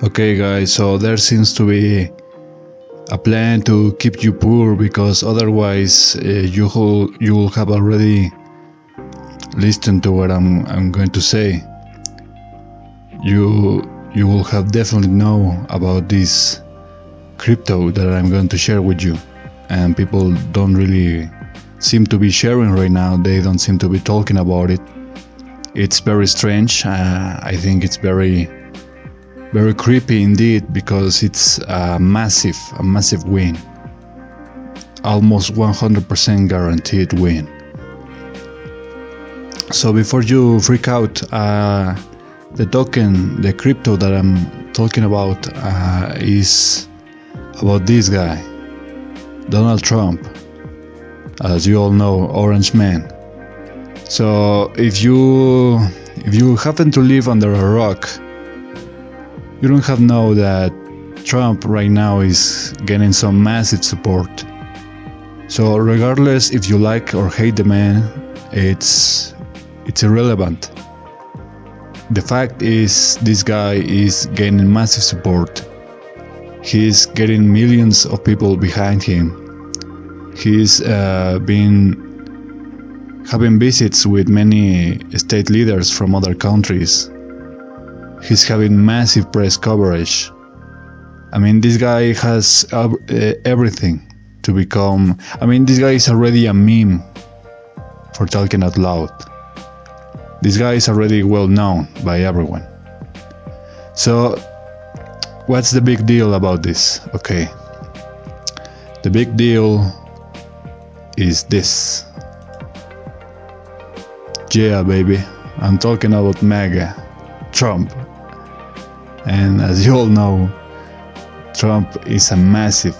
Okay guys, so there seems to be a plan to keep you poor, because otherwise you will have already listened to what I'm going to say. You will have definitely know about this crypto that I'm going to share with you, and people don't really seem to be sharing right now. They don't seem to be talking about it. It's very strange. I think it's very creepy indeed, because it's a massive win, almost 100% guaranteed win. So before you freak out, the token, the crypto that I'm talking about is about this guy, Donald Trump, as you all know, Orange Man. So if you happen to live under a rock, you don't have know that Trump right now is getting some massive support. So regardless if you like or hate the man, it's irrelevant. The fact is, this guy is gaining massive support. He's getting millions of people behind him. He's been having visits with many state leaders from other countries. He's having massive press coverage. I mean, this guy has everything to become... I mean, this guy is already a meme for talking out loud. This guy is already well known by everyone. So, what's the big deal about this? Okay. The big deal is this. Yeah, baby. I'm talking about MAGA. Trump. And as you all know, Trump is a massive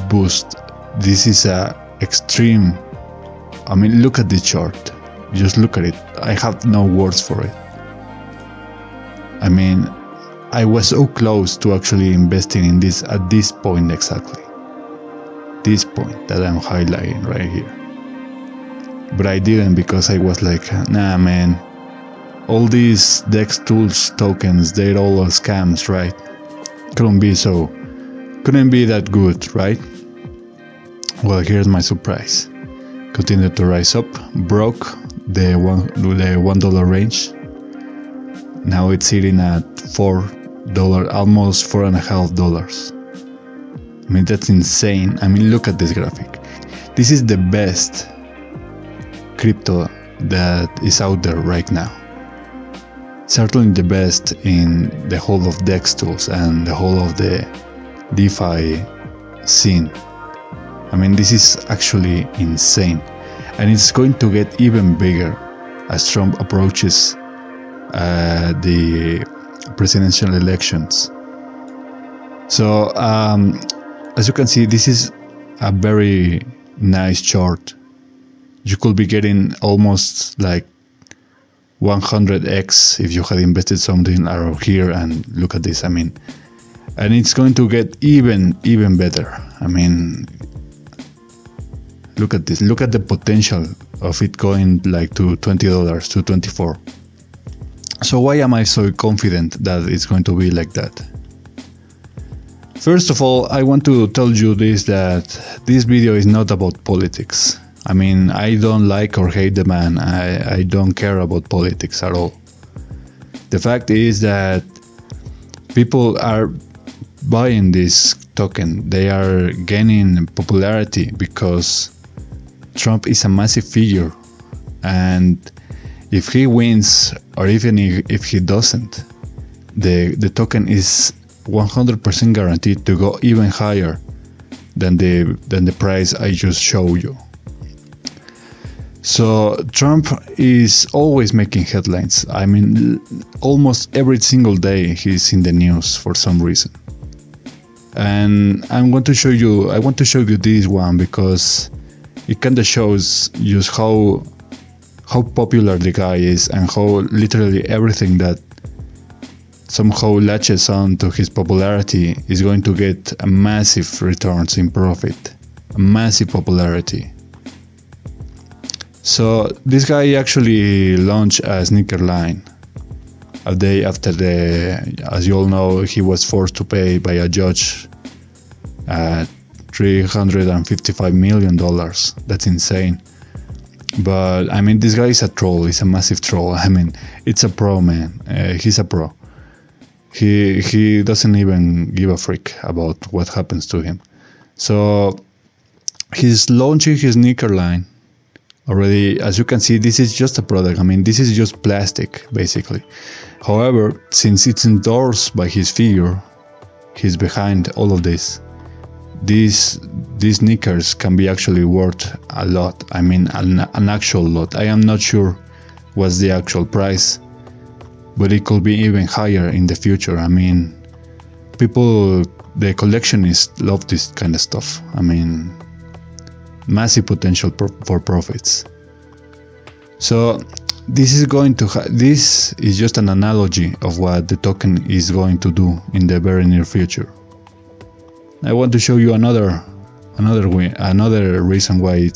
boost. This is a extreme. I mean, look at the chart. Just look at it. I have no words for it. I mean, I was so close to actually investing in this at this point exactly. This point that I'm highlighting right here. But I didn't, because I was like, nah man, all these DEX tools tokens, they're all scams, right? Couldn't be that good, right? Well, here's my surprise. Continued to rise up, broke the $1 range. Now it's sitting at $4, almost $4.50. I mean, that's insane. I mean, look at this graphic. This is the best crypto that is out there right now. Certainly the best in the whole of DEX tools and the whole of the DeFi scene. I mean, this is actually insane, and it's going to get even bigger as Trump approaches the presidential elections. So as you can see, this is a very nice chart. You could be getting almost like 100x if you had invested something around here, and look at this. I mean, and it's going to get even better. I mean, look at this. Look at the potential of it going like to $20 to $24. So why am I so confident that it's going to be like that? First of all, I want to tell you this, that this video is not about politics. I mean, I don't like or hate the man. I don't care about politics at all. The fact is that people are buying this token. They are gaining popularity because Trump is a massive figure. And if he wins, or even if he doesn't, the token is 100% guaranteed to go even higher than the price I just showed you. So Trump is always making headlines. I mean, almost every single day he's in the news for some reason. And I want to show you this one, because it kind of shows just how popular the guy is, and how literally everything that somehow latches on to his popularity is going to get a massive returns in profit, a massive popularity. So this guy actually launched a sneaker line. a day after as you all know, he was forced to pay by a judge $355 million. That's insane. But I mean, this guy is a troll. He's a massive troll. I mean, it's a pro, man. He's a pro. He doesn't even give a freak about what happens to him. So he's launching his sneaker line already. As you can see, this is just a product. I mean, this is just plastic, basically. However, since it's endorsed by his figure, he's behind all of this. These sneakers can be actually worth a lot. I mean, an actual lot. I am not sure what's the actual price, but it could be even higher in the future. I mean, people, the collectionists love this kind of stuff. I mean, massive potential for profits. So this is just an analogy of what the token is going to do in the very near future. I want to show you another reason why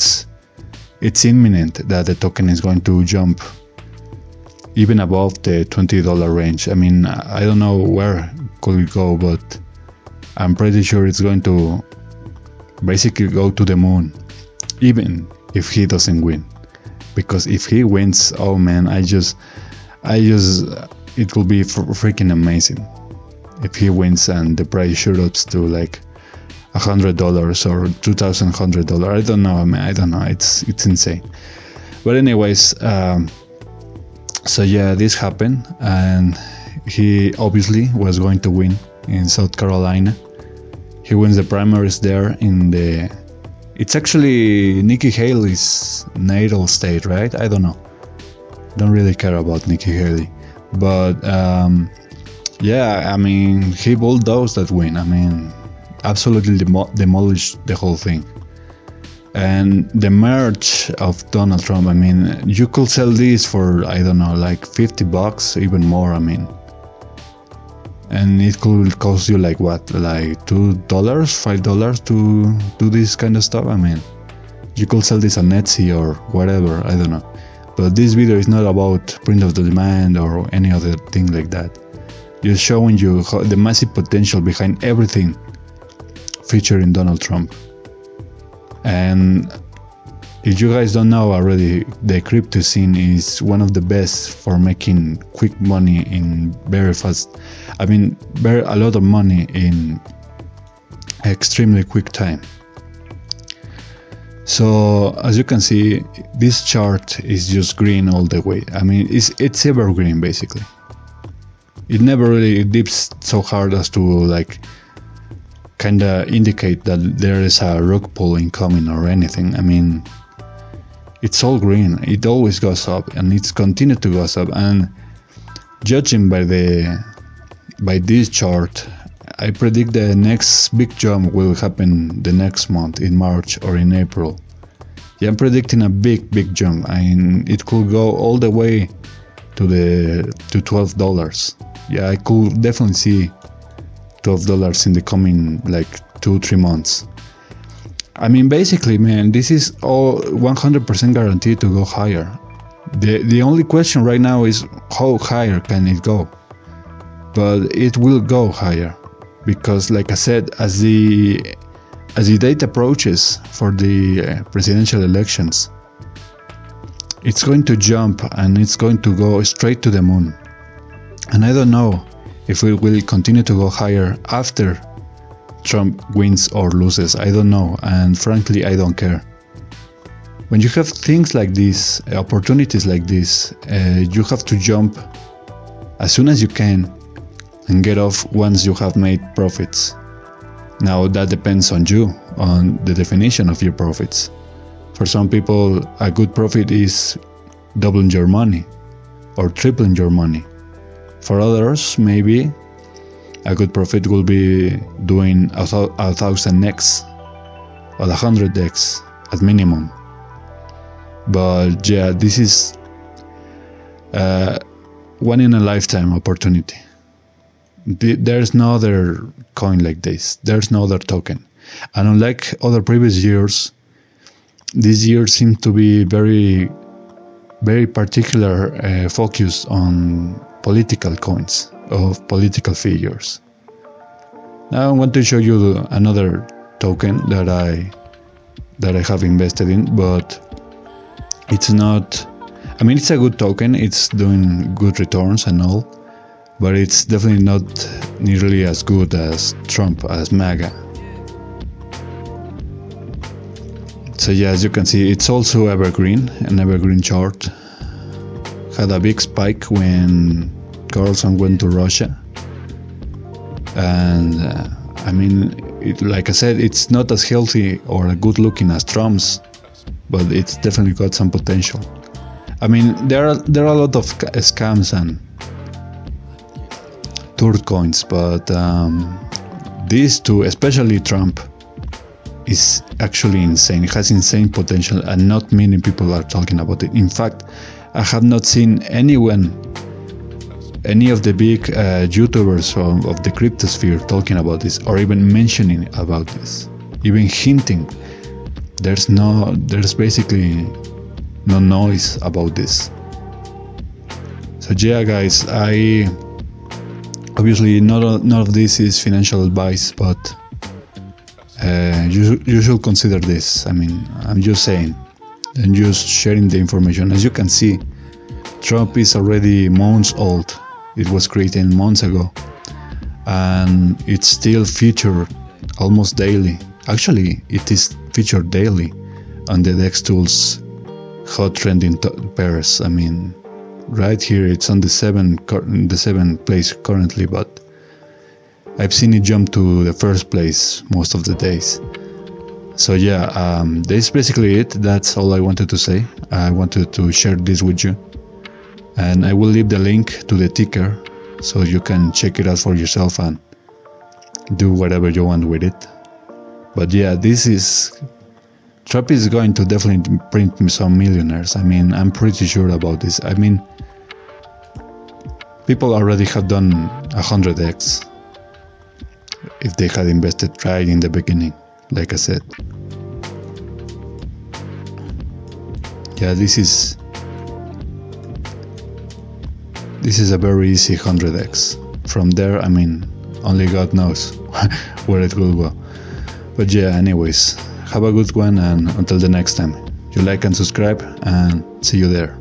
it's imminent that the token is going to jump even above the $20 range. I mean, I don't know where could it go, but I'm pretty sure it's going to basically go to the moon, even if he doesn't win. Because if he wins, oh man, it will be freaking amazing. If he wins and the price shoots to like $100 or $2,100, I don't know. I mean, I don't know. It's insane. But anyways, so yeah, this happened, and he obviously was going to win in South Carolina. He wins the primaries there it's actually Nikki Haley's natal state, right? I don't know. Don't really care about Nikki Haley, but yeah, I mean, he bulldozed that win. I mean, absolutely demolished the whole thing. And the merch of Donald Trump, I mean, you could sell this for, I don't know, like $50, even more. I mean, and it could cost you like what, like $2, $5 to do this kind of stuff. I mean, you could sell this on Etsy or whatever, I don't know. But this video is not about print of the demand or any other thing like that. Just showing you the massive potential behind everything featuring Donald Trump. And if you guys don't know already, the crypto scene is one of the best for making quick money in very fast. I mean, a lot of money in extremely quick time. So as you can see, this chart is just green all the way. I mean, it's evergreen basically. It never really dips so hard as to like kinda indicate that there is a rug pull incoming or anything. I mean, it's all green. It always goes up, and it's continued to go up. And judging by this chart, I predict the next big jump will happen the next month, in March or in April. Yeah, I'm predicting a big jump. I mean, it could go all the way to $12. Yeah, I could definitely see $12 in the coming like 2-3 months. I mean, basically, man, this is all 100% guaranteed to go higher. The only question right now is how higher can it go? But it will go higher, because like I said, as the date approaches for the presidential elections, it's going to jump and it's going to go straight to the moon. And I don't know if it will continue to go higher after Trump wins or loses. I don't know, and frankly, I don't care. When you have things like this, opportunities like this, you have to jump as soon as you can and get off once you have made profits. Now that depends on you, on the definition of your profits. For some people, a good profit is doubling your money or tripling your money. For others, maybe a good profit will be doing 1,000x or 100x at minimum. But yeah, this is one in a lifetime opportunity. There's no other coin like this. There's no other token. And unlike other previous years, this year seemed to be very, very particular focus on political coins of political figures. Now I want to show you another token that I have invested in, but it's not, I mean, it's a good token, it's doing good returns and all, but it's definitely not nearly as good as Trump, as MAGA. So yeah, as you can see, it's also evergreen, an evergreen chart. Had a big spike when Carlson went to Russia. And I mean, like I said, it's not as healthy or good looking as Trump's, but it's definitely got some potential. I mean, there are a lot of scams and turd coins, but these two, especially Trump, is actually insane. It has insane potential, and not many people are talking about it. In fact, I have not seen any of the big YouTubers of the cryptosphere talking about this, or even mentioning about this, even hinting. There's basically no noise about this. So yeah, guys, obviously none of this is financial advice, but you should consider this. I mean, I'm just saying, and just sharing the information. As you can see, Trump is already months old. It was created months ago, and it's still featured almost daily. Actually, it is featured daily on the DexTools hot trending pairs. I mean, right here it's on the 7th place currently, but I've seen it jump to the first place most of the days. So yeah, that's basically it. That's all I wanted to say. I wanted to share this with you, and I will leave the link to the ticker so you can check it out for yourself and do whatever you want with it. But yeah, Trump is going to definitely print some millionaires. I mean, I'm pretty sure about this. I mean, people already have done 100x if they had invested right in the beginning, like I said. Yeah, this is a very easy 100x. From there, I mean, only God knows where it will go. But yeah, anyways, have a good one, and until the next time, you like and subscribe, and see you there.